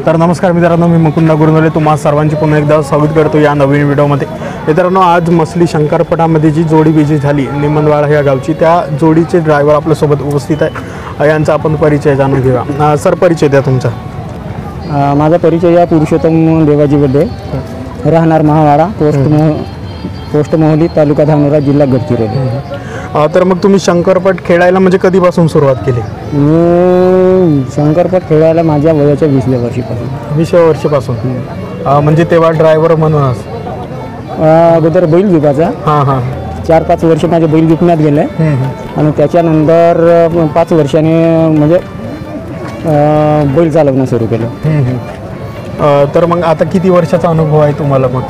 तर नमस्कार मित्रांनो, मी मुकुंद गुरुनवले तुम्हा सर्वांची पुन्हा एकदा स्वागत करतो या नवीन व्हिडिओमध्ये। मित्रांनो, आज मसली शंकरपटामध्ये जी जोडी विजयी झाली निमनवाडा या गावची, त्या जोडीचे ड्रायव्हर आपल्यासोबत उपस्थित आहे। यांचा आपण परिचय जाणून घेऊया। सर, परिचय द्या तुमचा। माझा परिचय या पुरुषोत्तम देवाजी गड्डे, राहणार महावाडा, पोस्ट मोहली, तालुका धानोरा, जिल्हा गडचिरोली। तर मग तुम्ही शंकरपट खेळायला म्हणजे कधीपासून सुरुवात केली? मी शंकरपट खेळायला माझ्या वयाच्या 20व्या वर्षीपासून। 20व्या वर्षीपासून? म्हणजे तेव्हा ड्रायव्हर म्हणूनच? अगोदर बैल विकायचा। हां हां। 4-5 वर्ष माझे बैल विकण्यात गेले आणि त्याच्यानंतर 5 वर्षांनी म्हणजे बैल चालवणं सुरू केलं। तर मग आता किती वर्षाचा अनुभव आहे तुम्हाला? मग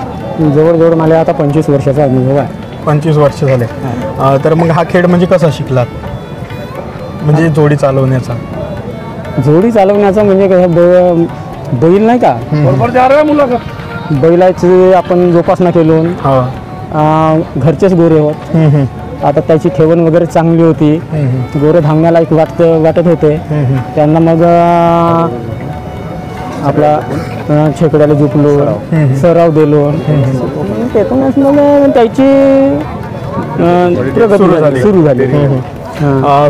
जवळजवळ मला आता 25 वर्षाचा अनुभव आहे। 25 वर्ष झाले। तर मग हा खेळ म्हणजे कसा शिकलात, म्हणजे जोडी चालवण्याचा? जोडी चालवण्याचा म्हणजे कसं, बैल नाही का, बैलाची आपण जोपासना केलो। घरचेच गोरे होत, आता त्याची ठेवण वगैरे चांगली होती, गोरे धावण्याला एक वाटत होते। त्यांना मग आपला छेकड्याला झुकलो, सराव दिलो, त्यातूनच मग त्याची प्रगती सुरू झाली।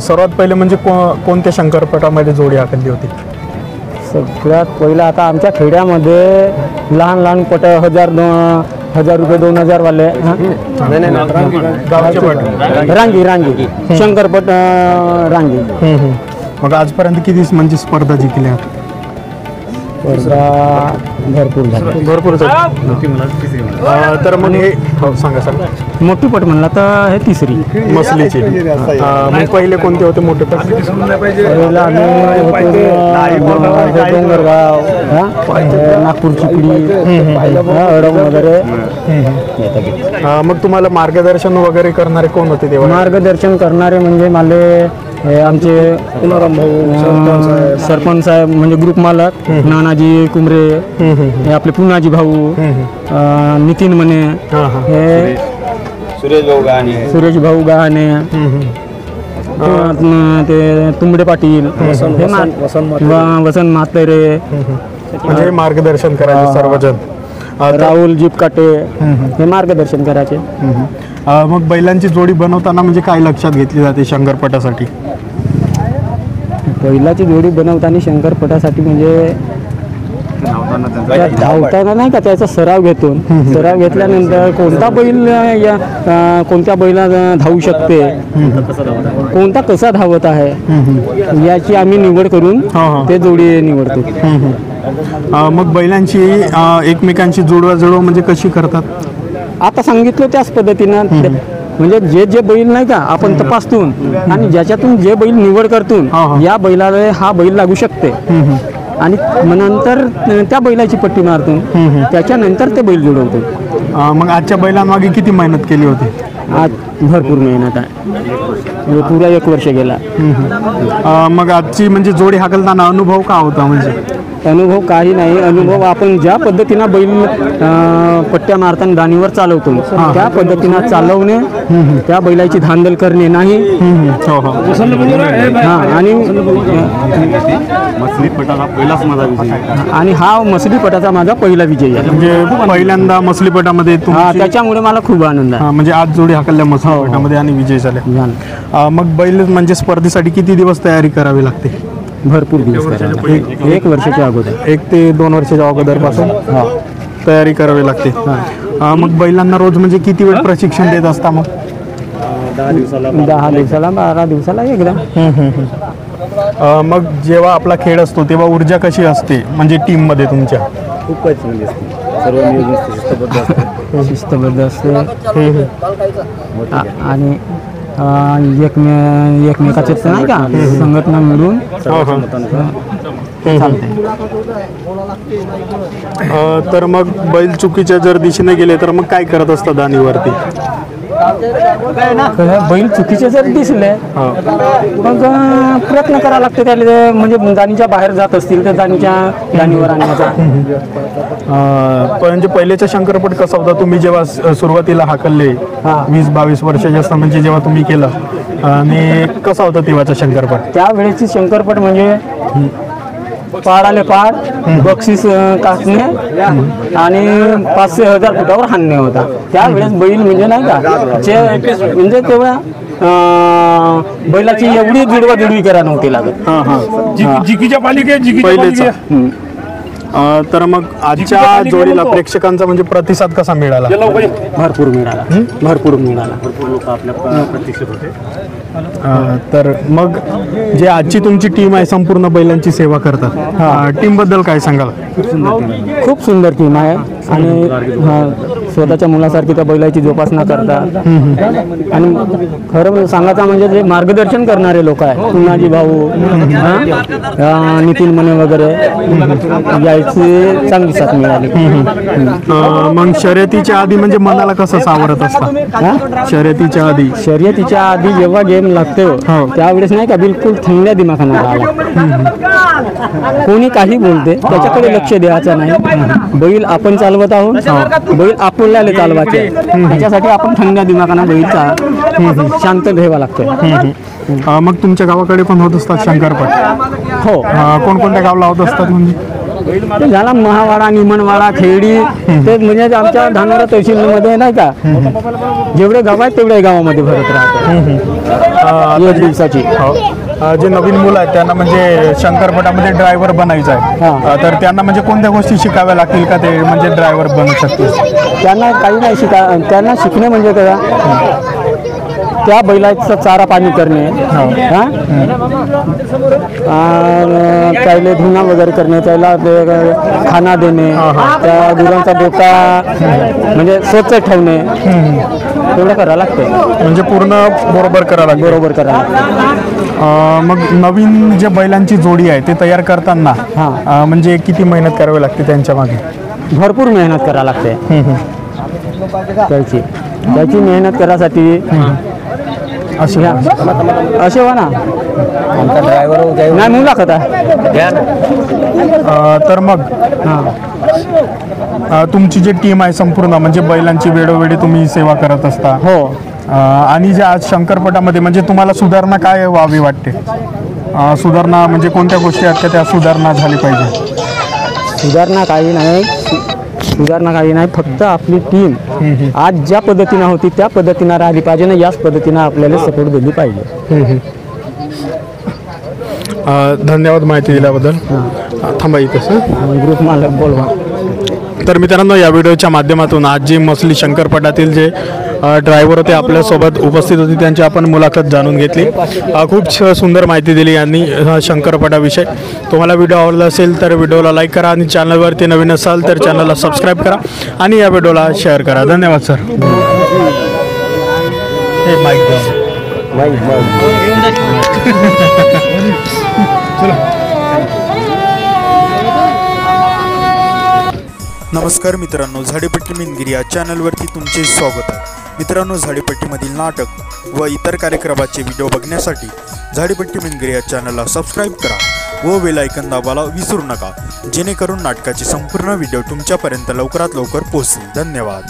सर्वात पहिले म्हणजे कोणत्या शंकरपटामध्ये जोडी आखली होती? सगळ्यात पहिला आता आमच्या खेड्यामध्ये लहान लहान पट, 1000 रुपये, 2000 वाले रांगी शंकरपट रांगी। मग आजपर्यंत किती म्हणजे स्पर्धा जिंकल्या? भरपूर झाली, भरपूर झाली। तर मग हे सांगा सांगा। मोठी पट म्हणला तर हे तिसरी मसलीची। मग पहिले कोणते होते मोठे पट? पहिला डोंगरगाव, नागपूर चिपडी, अडम वगैरे। मग तुम्हाला मार्गदर्शन वगैरे करणारे कोण होते तेव्हा? मार्गदर्शन करणारे म्हणजे मला आमचे सरपंच साहेब, म्हणजे ग्रुप मालक नानाजी कुमरे, हे आपले पुनाजी भाऊ, नितीन मने, हे सुरेश भाऊ गहाणे, ते तुंबडे पाटील, वसंत म्हात्रे, म्हणजे मार्गदर्शन करायचे सर्वजण। राहुल जीपकाटे, हे मार्गदर्शन करायचे। मग बैलांची जोडी बनवताना म्हणजे काय लक्षात घेतली जाते शंकरपटासाठी? बैलाची जोडी बनवताना शंकरपटासाठी म्हणजे धावताना नाही का, त्याचा सराव घेतो। सराव घेतल्यानंतर कोणता बैल कोणत्या बैला धावू शकते, कोणता कसा धावत आहे, याची आम्ही निवड करून ते जोडी निवडतो। मग बैलांची एकमेकांची जुळवाजुळव म्हणजे कशी करतात? आता सांगितलं त्याच पद्धतीनं, म्हणजे जे बैल नाही का आपण तपासतून आणि ज्याच्यातून जे बैल निवड करतून या बैलाला हा बैल लागू शकते, आणि नंतर त्या बैलाची पट्टी मारतून त्याच्यानंतर ते बैल जुळवतो। मग आजच्या बैलांमागे किती मेहनत केली होती? आज भरपूर मेहनत आहे, पुरा 1 वर्ष गेला। मग आजची म्हणजे जोडी हाकलताना अनुभव का होता? म्हणजे अनुभव काही नाही, अनुभव आपण ज्या पद्धतीनं बैल पट्ट्या मारताना दाणीवर चालवतो त्या पद्धतीनं चालवणे, त्या बैलाची धांदल करणे नाही। आणि मसलीपटाचा पहिलाच माझा विजय, आणि हा मसलीपटाचा माझा पहिला विजय आहे। म्हणजे पहिल्यांदा मसलीपटामध्ये त्याच्यामुळे मला खूप आनंद आहे। म्हणजे आज जोडी हाकलल्या मसलीपटामध्ये आणि विजय झाले। मग बैल म्हणजे स्पर्धेसाठी किती दिवस तयारी करावी लागते? भरपूर दिवस करावे, 1 वर्षाच्या अगोदर, 1 ते 2 वर्षाच्या अगोदरपासून तयारी करावी लागते। मग बैलांना रोज म्हणजे किती वेळ प्रशिक्षण देत असता? मग 10 दिवसाला 12 दिवसाला एकदा। मग जेव्हा आपला खेळ असतो तेव्हा ऊर्जा कशी असते म्हणजे टीम मध्ये तुमच्या? खूपच म्हणजे सर्व नियोजन शिस्तबद्ध असते, आणि एकमेकाचे नाही का संघटना मिळून चालते। तर मग बैल चुकीच्या जर दिशेने गेले तर मग काय करत असतात दाणीवरती? बैल चुकीचे जर दिसले मग प्रयत्न करावा लागते त्याला, म्हणजे दाणीच्या बाहेर जात असतील तर दाणीवर आणण्याचा। म्हणजे पहिलेचा शंकरपट कसा होता? तुम्ही जेव्हा सुरुवातीला हाकलले 20-22 वर्षाचे असता, म्हणजे जेव्हा तुम्ही केलं, आणि कसा होता तेव्हाचा शंकरपट? त्यावेळेची शंकरपट म्हणजे पाडाले पाड बक्षीस कासणे आणि 500-1000 फुटावर हाणणे होता. त्यावेळेस बैल म्हणजे नाही का म्हणजे तेव्हा बैलाची एवढी जुडवाजुडवी करा नव्हती लागत. जिकीच्या पालिके पहिलेचा. तर मग आजच्या जोडीला प्रेक्षकांचा म्हणजे प्रतिसाद कसा मिळाला? भरपूर मिळाला. भरपूर लोक आपल्या प्रतीक्षित होते. तर मग जे आजची तुमची टीम आहे संपूर्ण बैलांची सेवा करतात, टीम बद्दल काय सांगाल? खूप सुंदर टीम आहे आणि स्वतःच्या मुलासारखी त्या बैलाची जोपासना करतात. आणि खरं सांगायचं म्हणजे जे मार्गदर्शन करणारे लोक आहेत, पुन्हाजी भाऊ, नितीन मने वगैरे, याची चांगली साथ मिळाली. मग शर्यतीच्या आधी म्हणजे मनाला कसं सावरत असतं? शर्यतीच्या आधी जेव्हा गेम लागतो त्यावेळेस नाही का बिलकुल थंड्या दिमाखानं राहावं. कोणी काही बोलते त्याच्याकडे लक्ष द्यायचं नाही. बैल आपण चालवत आहोत, बैल आपल्याला चालवायचे, त्याच्यासाठी आपण थंड्या दिमाखानं बैल शांत घ्यावा लागतो. मग तुमच्या गावाकडे पण होत असतात शंकरपट? हो. कोणकोणत्या गावला होत असतात म्हणजे? ते झाला महावाडा, निमणवाडा, खेडी, ते म्हणजे आमच्या धानोरा तहसीलमध्ये नाही का जेवढे गाव आहेत तेवढ्या गावामध्ये भरत राहतो एक दिवसाची. जे नवीन मुलं आहेत त्यांना म्हणजे शंकरपटामध्ये ड्रायव्हर बनायचं आहे, तर त्यांना म्हणजे कोणत्या गोष्टी शिकाव्या लागतील का ते म्हणजे ड्रायव्हर बनू शकतील? त्यांना काही नाही त्यांना शिकणे म्हणजे काय, त्या बैलाचं चारा पाणी करणे, त्याला धुणा वगैरे करणे, त्याला खाना देणे, त्या गुरांचा डोका म्हणजे स्वच्छ ठेवणे, तेवढं करावं लागतं. म्हणजे पूर्ण बरोबर करावं लागतं. मग नवीन जे बैलांची जोडी आहे ते तयार करताना म्हणजे किती मेहनत करावी लागते त्यांच्या मागे? भरपूर मेहनत करावी लागते. त्याची मेहनत करायसाठी असे हो ना नाही मुलाखत आहे. तर मग तुमची जी टीम आहे संपूर्ण म्हणजे बैलांची वेळोवेळी तुम्ही सेवा करत असता. हो. आणि जे आज शंकरपटामध्ये म्हणजे तुम्हाला सुधारणा काय व्हावी वाटते? सुधारणा म्हणजे कोणत्या गोष्टी आहेत त्या सुधारणा झाली पाहिजे? सुधारणा काही नाही, फक्त आपली टीम आज ज्या पद्धतीनं होती त्या पद्धतीनं राहिली पाहिजे ना, याच पद्धतीनं आपल्याला सपोर्ट दिली पाहिजे. धन्यवाद माहिती दिल्याबद्दल. थांबा इथं ग्रुप मालक बोलवा. तर मित्रांनो, या व्हिडिओच्या माध्यमातून आज जे मसली शंकरपटातील जे ड्रायव्हर होते आपल्यासोबत उपस्थित होते त्यांची आपण मुलाखत जाणून घेतली. खूप सुंदर माहिती दिली यांनी शंकरपटाविषयी. तुम्हाला व्हिडिओ आवडला असेल तर व्हिडिओला लाईक करा आणि चॅनलवरती नवीन असाल तर चॅनलला सबस्क्राईब करा आणि या व्हिडिओला शेअर करा. धन्यवाद सर. हे माईक नमस्कार मित्रांनो, झाडीपट्टी मिनगिरी या चॅनलवरती तुमचे स्वागत आहे. मित्रांनो, झाडीपट्टीमधील नाटक व इतर कार्यक्रमाचे व्हिडिओ बघण्यासाठी झाडीपट्टी मिनगिरी या चॅनलला सबस्क्राईब करा व बेल आयकॉन दाबायला विसरू नका, जेणेकरून नाटकाचे संपूर्ण व्हिडिओ तुमच्यापर्यंत लवकरात लवकर पोहोचतील. धन्यवाद.